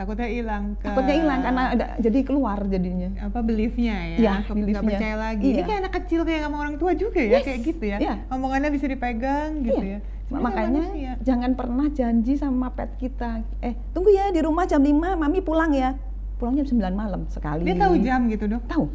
takutnya hilang karena ada jadi keluar jadinya apa beliefnya ya, nggak percaya lagi. Ini kayak anak kecil kayak sama orang tua juga ya, kayak gitu ya. Omongannya bisa dipegang gitu ya. Makanya jangan pernah janji sama pet kita, tunggu ya di rumah jam 5 mami pulang ya, pulangnya jam 9 malam sekali. Dia tahu jam gitu dok? Tahu.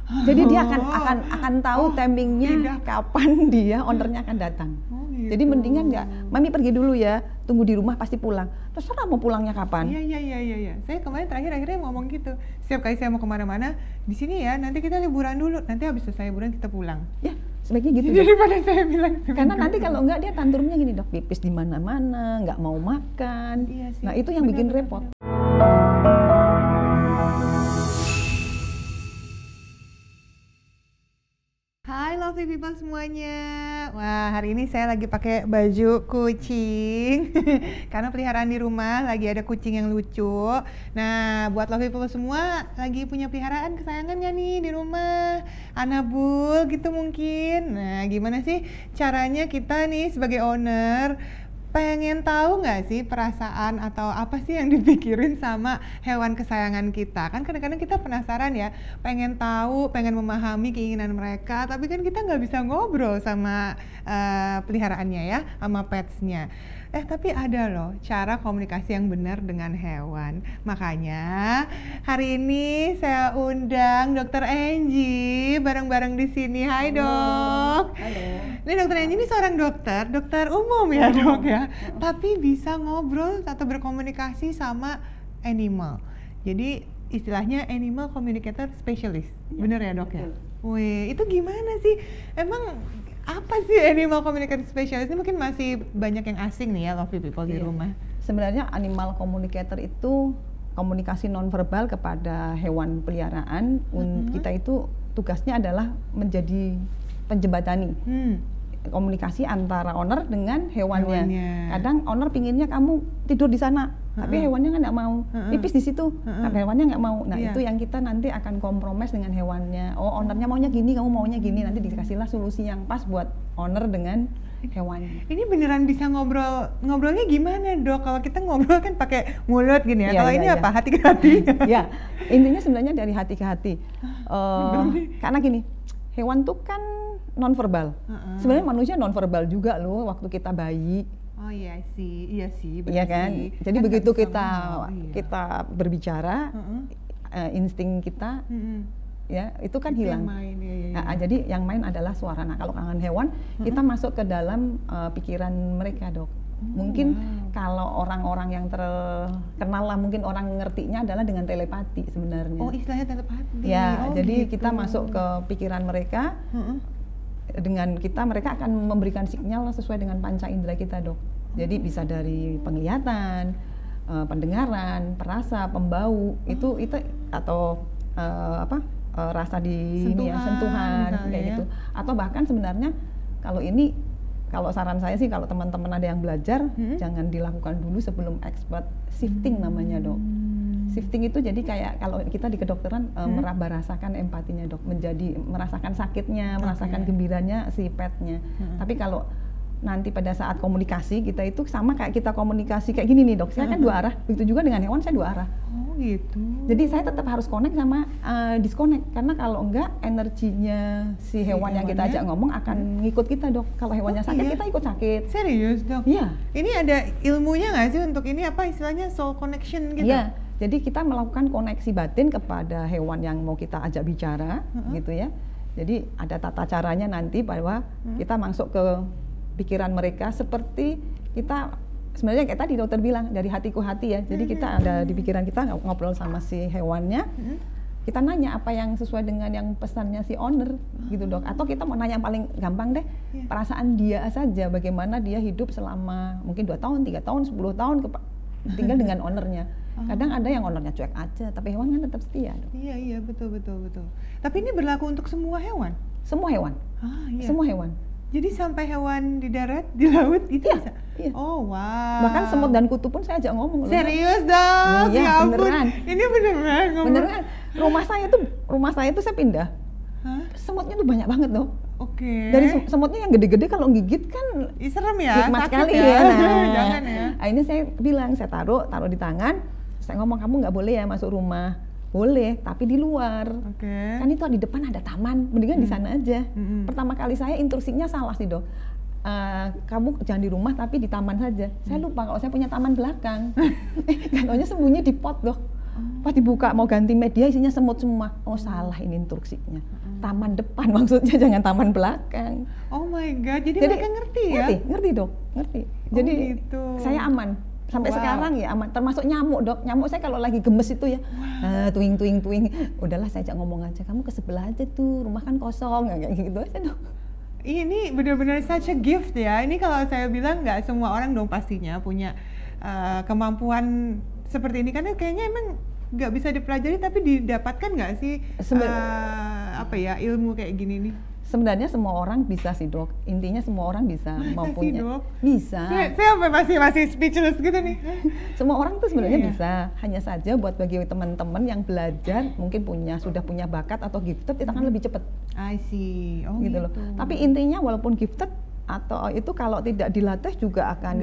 Jadi dia akan tahu timingnya kapan dia ownernya akan datang. Gitu. Jadi mendingan nggak, mami pergi dulu ya, tunggu di rumah pasti pulang. Terserah mau pulangnya kapan. Iya. Saya kemarin akhirnya ngomong gitu. Setiap kali saya mau kemana-mana, di sini ya, nanti kita liburan dulu. Nanti habis selesai liburan kita pulang. Ya, sebaiknya gitu. Daripada saya bilang. Karena nanti kalau enggak dia tantrumnya gini dok, pipis di mana-mana, nggak mau makan. Iya sih. Nah itu yang bikin repot. Hai lovely people semuanya. Wah, hari ini saya lagi pakai baju kucing karena peliharaan di rumah lagi ada kucing yang lucu. Nah, buat lovely people semua lagi punya peliharaan kesayangan nggak nih di rumah? Anabul gitu mungkin. Nah, gimana sih caranya kita nih sebagai owner pengen tahu nggak sih perasaan atau apa sih yang dipikirin sama hewan kesayangan kita? Kan kadang-kadang kita penasaran ya, pengen tahu, pengen memahami keinginan mereka, tapi kan kita nggak bisa ngobrol sama peliharaannya ya, sama petsnya. Tapi ada loh cara komunikasi yang benar dengan hewan. Makanya hari ini saya undang Dr. Angie bareng-bareng di sini. Hai dok. Halo. Ini Dr. Angie ini seorang dokter umum ya dok ya. Tapi bisa ngobrol atau berkomunikasi sama animal. Jadi istilahnya animal communicator specialist. Bener ya dok ya? Wih, itu gimana sih? Emang apa sih animal communicator specialist? Ini mungkin masih banyak yang asing nih ya lovely people di rumah. Sebenarnya animal communicator itu komunikasi nonverbal kepada hewan peliharaan. Kita itu tugasnya adalah menjadi penjembatani. Komunikasi antara owner dengan hewannya. Kadang owner pinginnya kamu tidur di sana, tapi hewannya kan nggak mau, pipis di situ, tapi hewannya nggak mau. Nah itu yang kita nanti akan kompromis dengan hewannya. Oh ownernya maunya gini, kamu maunya gini, nanti dikasihlah solusi yang pas buat owner dengan hewannya. Ini beneran bisa ngobrolnya gimana dok? Kalau kita ngobrol kan pakai mulut gini ya. Kalau ini apa? Hati ke hati? Ya intinya sebenarnya dari hati ke hati. Karena gini, hewan tuh kan nonverbal. Sebenarnya manusia nonverbal juga loh waktu kita bayi. Oh iya sih. Iya kan? Jadi kan begitu kita berbicara, insting kita ya itu kan hilang. Jadi yang main adalah suara. Nah kalau kangen hewan kita masuk ke dalam pikiran mereka dok. Mungkin kalau orang-orang yang terkenal lah, mungkin orang ngertinya adalah dengan telepati sebenarnya. Oh istilahnya telepati. Ya jadi kita masuk ke pikiran mereka. Dengan kita mereka akan memberikan sinyal sesuai dengan panca indera kita dok. Jadi bisa dari penglihatan, pendengaran, perasa, pembau itu atau rasa di sentuhan kayak gitu. Atau bahkan sebenarnya kalau saran saya sih kalau teman-teman ada yang belajar jangan dilakukan dulu sebelum expert. Shifting namanya dok. Shifting itu jadi kayak kalau kita di kedokteran merasakan empatinya dok, menjadi merasakan sakitnya, merasakan gembiranya si petnya. Tapi kalau nanti pada saat komunikasi kita itu sama kayak kita komunikasi kayak gini nih dok, saya kan dua arah, begitu juga dengan hewan saya dua arah. Oh gitu. Jadi saya tetap harus connect sama disconnect, karena kalau enggak energinya si hewan yang kita ajak ngomong akan ngikut kita dok. Kalau hewannya sakit kita ikut sakit. Serius dok? Iya. Ini ada ilmunya nggak sih untuk ini apa istilahnya soul connection gitu? Iya. Jadi kita melakukan koneksi batin kepada hewan yang mau kita ajak bicara, gitu ya. Jadi ada tata caranya nanti bahwa kita masuk ke pikiran mereka seperti kita sebenarnya kayak tadi dokter bilang dari hati ke hati ya. Jadi kita ada di pikiran kita ngobrol sama si hewannya. Kita nanya apa yang sesuai dengan yang pesannya si owner gitu dok. Atau kita mau nanya yang paling gampang deh, perasaan dia saja bagaimana dia hidup selama mungkin 2 tahun, 3 tahun, 10 tahun tinggal dengan ownernya. Kadang ada yang ownernya cuek aja, tapi hewan kan tetap setia dok. Iya betul. Tapi ini berlaku untuk semua hewan? Semua hewan. Semua hewan. Jadi sampai hewan di darat, di laut itu bisa? Iya. Oh wow. Bahkan semut dan kutu pun saya ajak ngomong. Serius dong? Iya, ya ampun. beneran. Ini beneran ngomong. Beneran. Rumah saya tuh saya pindah. Semutnya tuh banyak banget loh. Oke. Dari semutnya yang gede-gede kalau gigit kan serem ya, nikmat sakit sekali ya. Nah, Jangan ya. Ini saya bilang saya taruh di tangan. Saya ngomong kamu nggak boleh ya masuk rumah. Boleh, tapi di luar. Kan itu di depan ada taman, mendingan di sana aja. Pertama kali saya instruksinya salah sih dok. Kamu jangan di rumah tapi di taman saja. Saya lupa kalau saya punya taman belakang. Nggak taunya sembunyi di pot dok. Pas dibuka mau ganti media isinya semut semua. Oh salah ini instruksinya. Taman depan maksudnya, jangan taman belakang. Oh my god, jadi mereka ngerti ya? Ngerti dok, ngerti. Jadi gitu. Saya aman. Sampai sekarang ya aman, termasuk nyamuk dok. Nyamuk saya kalau lagi gemes itu ya, tuing. Udahlah saya ajak ngomong aja, kamu ke sebelah aja tuh, rumah kan kosong, kayak gitu aja dok. Ini benar-benar such a gift ya. Ini kalau saya bilang nggak semua orang dong pastinya punya kemampuan seperti ini, karena kayaknya emang nggak bisa dipelajari tapi didapatkan nggak sih ilmu kayak gini nih? Sebenarnya semua orang bisa sih dok. Intinya semua orang bisa mampunya. Bisa. Saya masih speechless gitu nih. Semua orang tuh sebenarnya bisa. Hanya saja buat bagi teman-teman yang belajar mungkin sudah punya bakat atau gifted itu akan lebih cepat. I see. Oh gitu loh. Tapi intinya walaupun gifted atau itu kalau tidak dilatih juga akan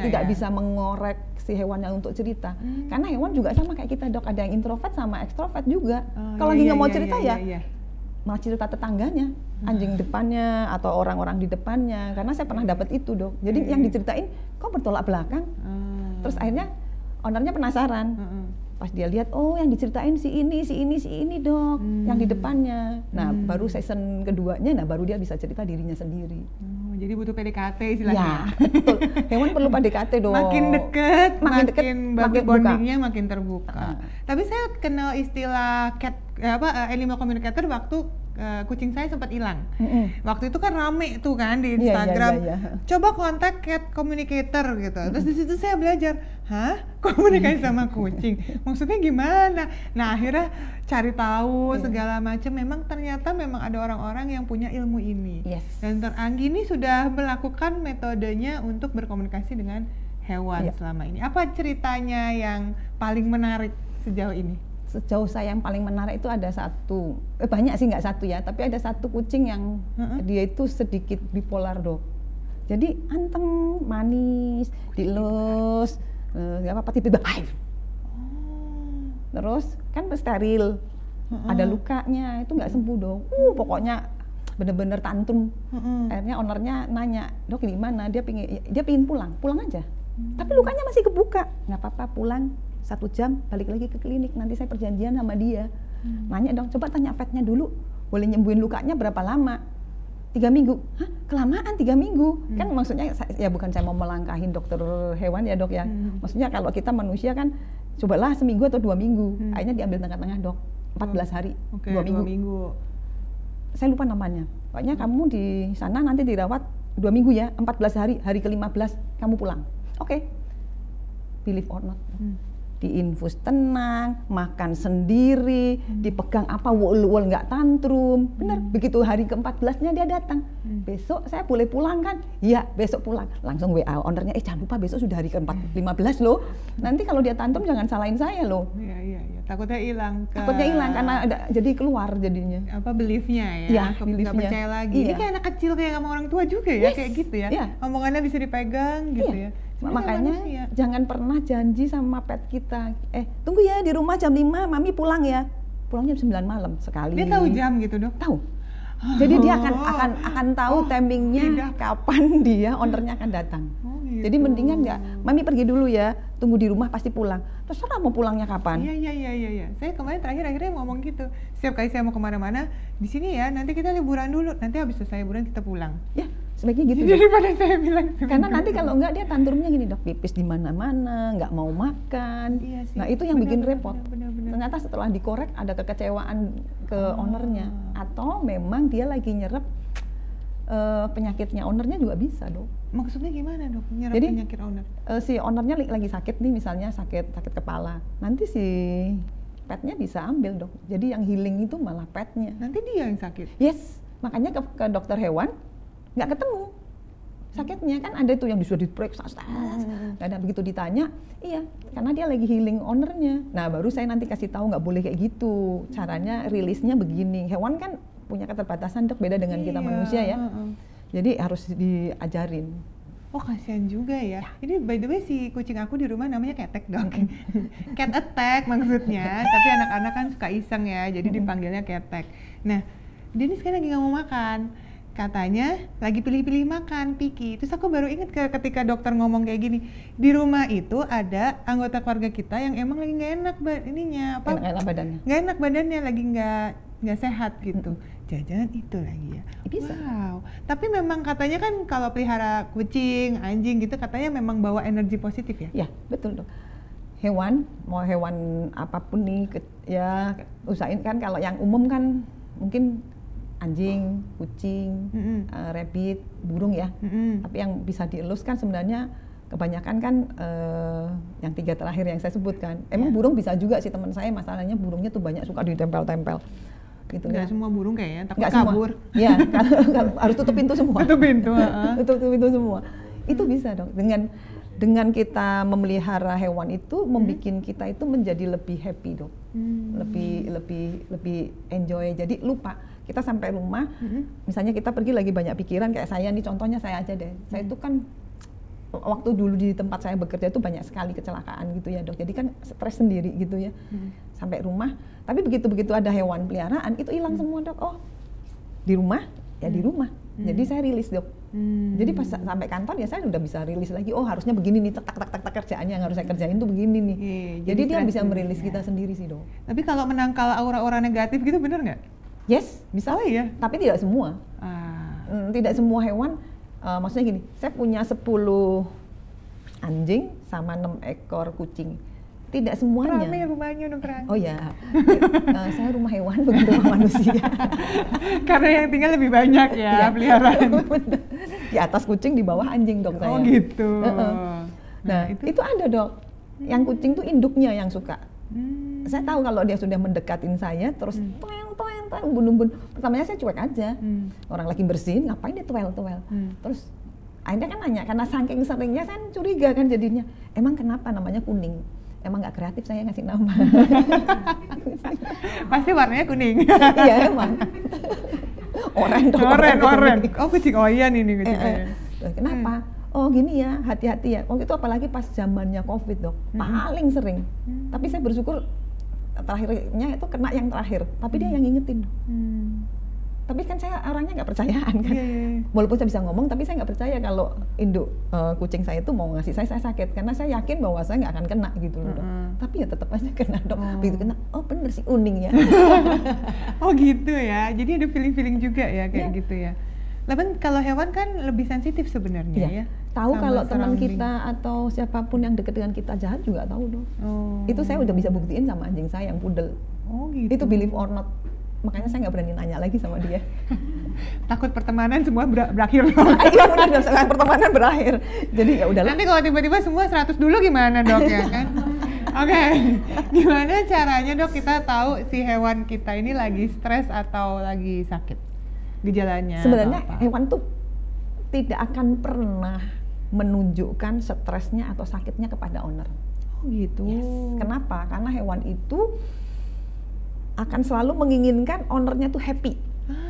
tidak bisa mengorek si hewannya untuk cerita. Karena hewan juga sama kayak kita dok. Ada yang introvert sama ekstrovert juga. Kalau lagi nggak mau cerita malah cerita tetangganya, anjing depannya atau orang-orang di depannya, karena saya pernah dapat itu dok. Jadi yang diceritain kok bertolak belakang, terus akhirnya ownernya penasaran. Pas dia lihat, oh yang diceritain si ini dok, yang di depannya. Nah baru season keduanya, baru dia bisa cerita dirinya sendiri. Jadi butuh PDKT istilahnya. Ya, betul. Hewan perlu PDKT dong. Makin deket, makin bagus bondingnya, buka. makin terbuka. Tapi saya kenal istilah animal communicator waktu kucing saya sempat hilang. Waktu itu kan rame tuh kan di Instagram. Coba kontak cat communicator gitu. Terus di situ saya belajar, komunikasi sama kucing. Maksudnya gimana? Nah, akhirnya cari tahu segala macam. Ternyata memang ada orang-orang yang punya ilmu ini. Dan Anggi ini sudah melakukan metodenya untuk berkomunikasi dengan hewan selama ini. Apa ceritanya yang paling menarik sejauh ini? Sejauh saya yang paling menarik itu ada satu, banyak sih nggak satu ya, tapi ada satu kucing yang dia itu sedikit bipolar dok. Jadi anteng, manis, dilus, nggak apa-apa tiba-tiba terus kan steril, ada lukanya, itu nggak sembuh dok. Pokoknya bener-bener tantrum. Akhirnya ownernya nanya, dok gimana? Dia pingin pulang aja. Tapi lukanya masih kebuka, nggak apa-apa pulang. 1 jam balik lagi ke klinik, nanti saya perjanjian sama dia. Nanya dong, coba tanya vetnya dulu, boleh nyembuhin lukanya berapa lama? 3 minggu. Hah, kelamaan 3 minggu. Kan maksudnya ya bukan saya mau melangkahin dokter hewan ya dok ya. Maksudnya kalau kita manusia kan cobalah seminggu atau 2 minggu. Akhirnya diambil tengah-tengah dok, 14 hari, 2 minggu. Saya lupa namanya. Pokoknya kamu di sana nanti dirawat 2 minggu ya, 14 hari, hari ke-15 kamu pulang. Oke. Believe or not. Diinfus tenang, makan sendiri, dipegang apa wol nggak tantrum. Benar, begitu hari ke-14-nya dia datang. Besok saya boleh pulang kan? Iya, besok pulang. Langsung WA ownernya, jangan lupa besok sudah hari ke-15 loh. Nanti kalau dia tantrum jangan salahin saya loh. Iya. Takutnya hilang karena jadi keluar jadinya. Belief-nya ya? Nggak percaya lagi. Ini kayak anak kecil kayak sama orang tua juga ya, kayak gitu ya. Omongannya bisa dipegang gitu ya. Makanya jangan pernah janji sama pet kita, tunggu ya di rumah jam 5, mami pulang ya. Pulangnya jam 9 malam sekali. Dia tahu jam gitu dok? Tahu. Jadi dia akan tahu timingnya kapan dia ownernya akan datang. Gitu. Jadi mendingan mami pergi dulu ya, tunggu di rumah pasti pulang. Terserah mau pulangnya kapan. Iya. Saya kemarin akhirnya ngomong gitu. Setiap kali saya mau kemana-mana, di sini ya, nanti kita liburan dulu. Nanti habis selesai liburan kita pulang. Ya, sebaiknya gitu. Daripada saya bilang. Karena nanti kalau enggak dia tantrumnya gini dok, pipis di mana-mana, nggak mau makan. Iya sih. Nah itu yang bikin repot. Bener. Ternyata setelah dikorek ada kekecewaan ke ownernya, atau memang dia lagi nyerap penyakitnya ownernya juga bisa dok. Maksudnya gimana dok? Nyerap penyakit owner? Si ownernya lagi sakit nih, misalnya sakit kepala, nanti si petnya bisa ambil dok. Jadi yang healing itu malah petnya. Nanti dia yang sakit? Yes, makanya ke dokter hewan nggak ketemu sakitnya, kan ada tuh yang disuruh diperiksa, ada begitu ditanya, iya karena dia lagi healing ownernya. Nah baru saya nanti kasih tahu nggak boleh kayak gitu, caranya rilisnya begini. Hewan kan punya keterbatasan dok, beda dengan kita manusia ya. Jadi harus diajarin. Oh kasihan juga ya. Ini by the way si kucing aku di rumah namanya Ketek dok. Cat attack maksudnya. Tapi anak-anak kan suka iseng ya, jadi dipanggilnya Ketek. Nah, dia ini sekarang lagi nggak mau makan. Katanya lagi pilih-pilih makan, picky. Terus aku baru inget ketika dokter ngomong kayak gini, di rumah itu ada anggota keluarga kita yang emang lagi nggak enak Nggak enak badannya. Nggak enak badannya, lagi nggak sehat gitu. Jangan-jangan itu lagi ya. Bisa. Wow. Tapi memang katanya kan kalau pelihara kucing, anjing gitu katanya memang bawa energi positif ya? Ya, betul dong. Mau hewan apapun nih, ya usahain kan kalau yang umum kan mungkin anjing, kucing, rabbit, burung ya. Tapi yang bisa dielus kan sebenarnya kebanyakan kan yang 3 terakhir yang saya sebutkan. Emang burung bisa juga sih, teman saya masalahnya burungnya tuh banyak suka ditempel-tempel. Gitu nggak semua burung kayaknya, takut nggak kabur. Iya, harus tutup pintu semua. Tutup pintu. Tutup pintu semua. Itu bisa dong. Dengan kita memelihara hewan itu membuat kita itu menjadi lebih happy dok. Lebih enjoy. Jadi lupa. Kita sampai rumah, misalnya kita pergi lagi banyak pikiran, kayak saya nih contohnya saya aja deh. Saya itu kan waktu dulu di tempat saya bekerja itu banyak sekali kecelakaan gitu ya dok. Jadi kan stres sendiri gitu ya. Sampai rumah, tapi begitu ada hewan peliharaan itu hilang semua dok. Oh, di rumah ya di rumah. Jadi saya rilis dok. Jadi pas sampai kantor ya saya udah bisa rilis lagi. Oh harusnya begini nih, tak kerjaannya yang harus saya kerjain tuh begini nih. Jadi dia bisa merilis kita sendiri sih dok. Tapi kalau menangkal aura-aura negatif gitu bener nggak? Yes, bisa. Oh iya. Tapi tidak semua. Tidak semua hewan. Maksudnya gini, saya punya 10 anjing sama 6 ekor kucing. Tidak semuanya. Ramai rumahnya dong Rang. Oh ya, saya rumah hewan bukan rumah manusia. Karena yang tinggal lebih banyak ya peliharaan. Di atas kucing, di bawah anjing dok saya. Oh gitu. Nah itu ada dok. Yang kucing tuh induknya yang suka. Saya tahu kalau dia sudah mendekatin saya, terus umbun-umbun. Pertamanya saya cuek aja. Orang lagi bersihin, ngapain dia tuel. Terus akhirnya kan nanya, karena saking seringnya saya curiga kan jadinya. Emang kenapa namanya kuning? Emang nggak kreatif saya ngasih nama. Pasti warnanya kuning. Iya emang. Oren. Oh kucing oyan ini kucing oyan. Kenapa? Oh gini ya, hati-hati ya. Waktu itu apalagi pas zamannya COVID dok, paling sering. Tapi saya bersyukur terakhirnya itu kena yang terakhir. Tapi dia yang ngingetin. Tapi kan saya orangnya nggak percayaan kan. Walaupun saya bisa ngomong, tapi saya nggak percaya kalau induk kucing saya itu mau ngasih saya sakit. Karena saya yakin bahwa saya nggak akan kena gitu loh dok. Tapi ya tetap aja kena dok. Begitu kena, oh bener sih uning ya. Oh gitu ya, jadi ada feeling-feeling juga ya kayak gitu ya. Lalu kalau hewan kan lebih sensitif sebenarnya ya. Tahu kalau teman kita atau siapapun yang dekat dengan kita jahat juga tahu dong. Itu saya udah bisa buktiin sama anjing saya yang poodle. Oh gitu. Itu believe or not. Makanya saya nggak berani nanya lagi sama dia. Takut pertemanan semua berakhir dong. Iya benar, pertemanan berakhir. Jadi ya udahlah. Nanti kalau tiba-tiba semua 100 dulu gimana dok ya kan? Oke. Gimana caranya dok kita tahu si hewan kita ini lagi stres atau lagi sakit? Gejalanya. Sebenarnya hewan tuh tidak akan pernah menunjukkan stresnya atau sakitnya kepada owner. Oh gitu. Yes. Kenapa? Karena hewan itu akan selalu menginginkan ownernya tuh happy.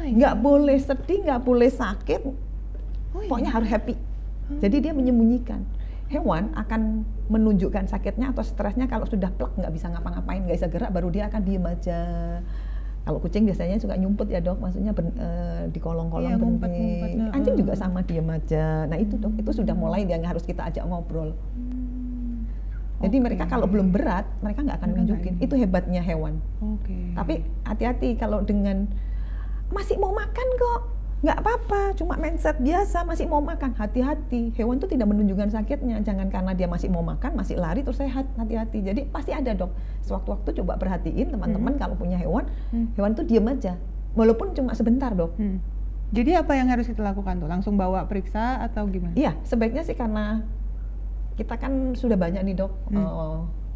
Nggak boleh sedih, nggak boleh sakit. Pokoknya harus happy. Jadi dia menyembunyikan. Hewan akan menunjukkan sakitnya atau stresnya kalau sudah plek, nggak bisa ngapa-ngapain, nggak bisa gerak, baru dia akan diem aja. Kalau kucing biasanya suka nyumput ya dok, maksudnya di kolong-kolong ngumpet. Anjing juga sama, diem aja. Nah itu dok, itu sudah mulai yang harus kita ajak ngobrol. Jadi mereka kalau belum berat, mereka nggak akan nunjukin. Itu hebatnya hewan. Tapi hati-hati kalau dengan masih mau makan kok, nggak apa-apa, cuma mindset biasa masih mau makan. Hati-hati, hewan tuh tidak menunjukkan sakitnya. Jangan karena dia masih mau makan, masih lari terus sehat. Hati-hati. Jadi pasti ada dok. Sewaktu-waktu coba perhatiin teman-teman kalau punya hewan, hewan tuh diem aja, walaupun cuma sebentar dok. Jadi apa yang harus kita lakukan tuh? Langsung bawa periksa atau gimana? Iya, sebaiknya sih karena kita kan sudah banyak nih dok,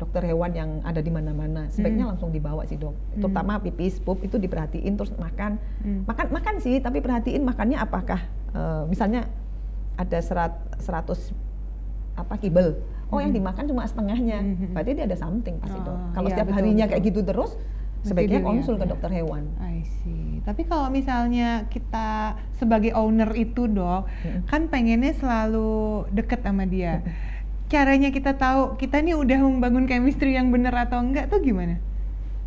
dokter hewan yang ada di mana-mana. Sebaiknya langsung dibawa sih dok. Terutama pipis, pup itu diperhatiin terus makan. Makan sih, tapi perhatiin makannya apakah misalnya ada 100 kibel. Oh yang dimakan cuma setengahnya. Berarti dia ada something pasti dok. Kalau setiap harinya kayak gitu terus, sebaiknya dilihat, konsul ke ya. dokter hewan. I see. Tapi kalau misalnya kita sebagai owner itu dok, kan pengennya selalu deket sama dia. Caranya kita tahu kita nih udah membangun chemistry yang benar atau enggak tuh gimana?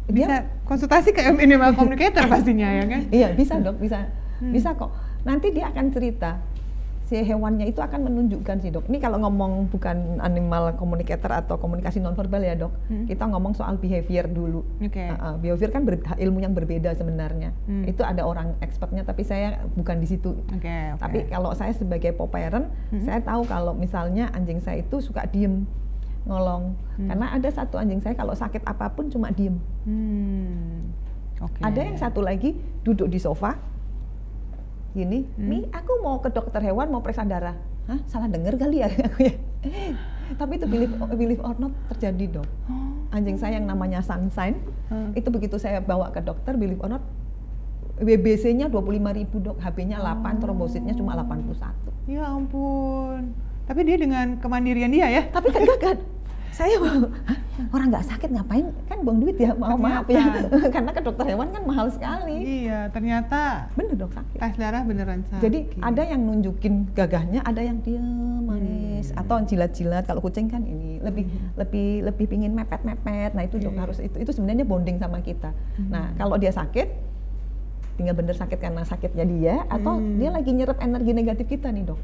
Bisa konsultasi ke animal communicator pastinya ya kan? Iya bisa dok, bisa kok. Nanti dia akan cerita, si hewannya itu akan menunjukkan sih dok. Ini kalau ngomong bukan animal communicator atau komunikasi nonverbal ya dok, kita ngomong soal behavior dulu. Behavior kan ilmu yang berbeda sebenarnya. Itu ada orang expertnya, tapi saya bukan di situ. Tapi kalau saya sebagai parent, saya tahu kalau misalnya anjing saya itu suka diem, ngolong. Karena ada satu anjing saya kalau sakit apapun cuma diem. Ada yang satu lagi duduk di sofa, gini, Mi, aku mau ke dokter hewan mau periksa darah. Hah, salah denger kali ya aku ya. Tapi itu believe or not terjadi dok. Anjing saya yang namanya Sunshine, itu begitu saya bawa ke dokter, believe or not, WBC-nya 25.000 dok, HB-nya 8, trombositnya cuma 81. Ya ampun. Tapi dia dengan kemandirian dia ya? Tapi kan saya orang nggak sakit ngapain, kan buang duit ya, maaf ya. Karena ke dokter hewan kan mahal sekali. Iya, ternyata bener dok sakit. Tes darah beneran sakit. Jadi ada yang nunjukin gagahnya, ada yang diem manis, atau jilat-jilat. Kalau kucing kan ini lebih pingin mepet-mepet. Nah itu dok harus itu sebenarnya bonding sama kita. Nah kalau dia sakit, tinggal bener sakit karena sakitnya dia, atau dia lagi nyerap energi negatif kita nih dok.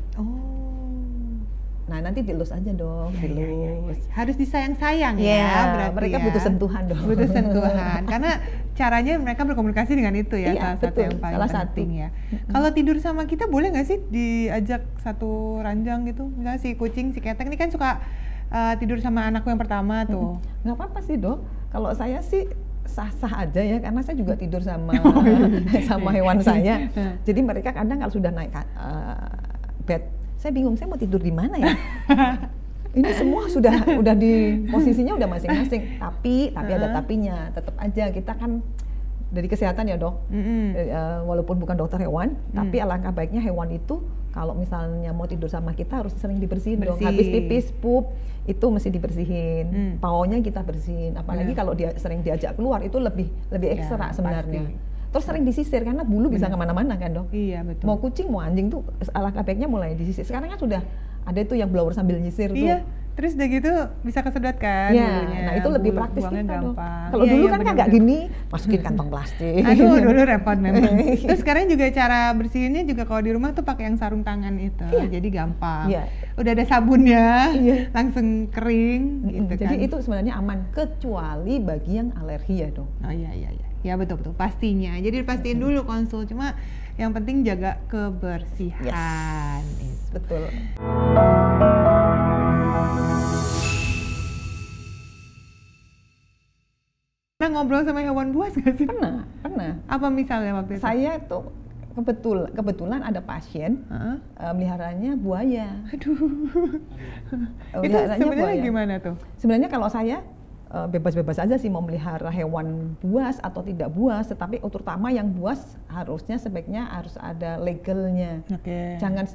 Nah nanti dilus aja dong, dilus. Harus disayang-sayang ya, berarti mereka ya. Butuh sentuhan dong. Butuh sentuhan, karena caranya mereka berkomunikasi dengan itu ya, salah satu yang paling penting ya. Kalau tidur sama kita boleh nggak sih diajak satu ranjang gitu? Nggak sih, kucing, si ketek ini kan suka tidur sama anakku yang pertama tuh. Nggak apa-apa sih dok, kalau saya sih sah-sah aja ya, karena saya juga tidur sama sama hewan saya. Jadi mereka kadang kalau sudah naik bed, saya bingung, saya mau tidur di mana ya? Ini semua udah di posisinya udah masing-masing. Tapi ada tapinya. Tetap aja kita kan dari kesehatan ya dok. Walaupun bukan dokter hewan, tapi alangkah baiknya hewan itu kalau misalnya mau tidur sama kita harus sering dibersihin dong. Habis pipis, pup itu mesti dibersihin. Paunya kita bersihin. Apalagi kalau dia sering diajak keluar itu lebih ekstra sebenarnya. Pasti. Terus sering disisir karena bulu bisa kemana-mana kan dok. Iya betul. Mau kucing mau anjing tuh alangkah baiknya mulai disisir. Sekarang kan sudah ada tuh yang blower sambil nyisir tuh. Iya. Terus udah gitu bisa kesedot kan bulunya. Nah itu lebih praktis kita dok. Kalau dulu kan nggak gini, masukin kantong plastik. Aduh dulu repot memang. Terus sekarang juga cara bersihinnya juga kalau di rumah tuh pakai yang sarung tangan itu. Jadi gampang. Udah ada sabunnya, langsung kering gitu kan. Jadi itu sebenarnya aman kecuali bagi yang alergi ya dok. Oh iya. Ya betul pastinya. Jadi pastiin dulu konsul, cuma yang penting jaga kebersihan. Betul. Pernah ngobrol sama hewan buas nggak sih? Pernah. Apa misalnya waktu itu? Saya tuh kebetulan ada pasien meliharanya buaya. Aduh. Itu sebenarnya gimana tuh? Sebenarnya kalau saya bebas-bebas aja sih mau melihara hewan buas atau tidak buas, tetapi terutama yang buas harusnya sebaiknya harus ada legalnya. Jangan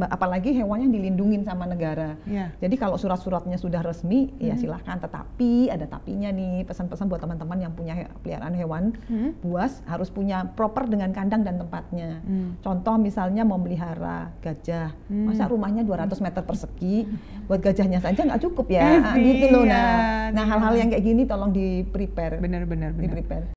apalagi hewannya dilindungin sama negara. Jadi kalau surat-suratnya sudah resmi ya silahkan, tetapi ada tapinya nih, pesan-pesan buat teman-teman yang punya peliharaan hewan buas harus punya proper dengan kandang dan tempatnya. Contoh misalnya mau melihara gajah, masa rumahnya 200 meter persegi, buat gajahnya saja nggak cukup ya, gitu loh. Nah hal-hal yang kayak gini tolong di prepare. Benar. Di prepare.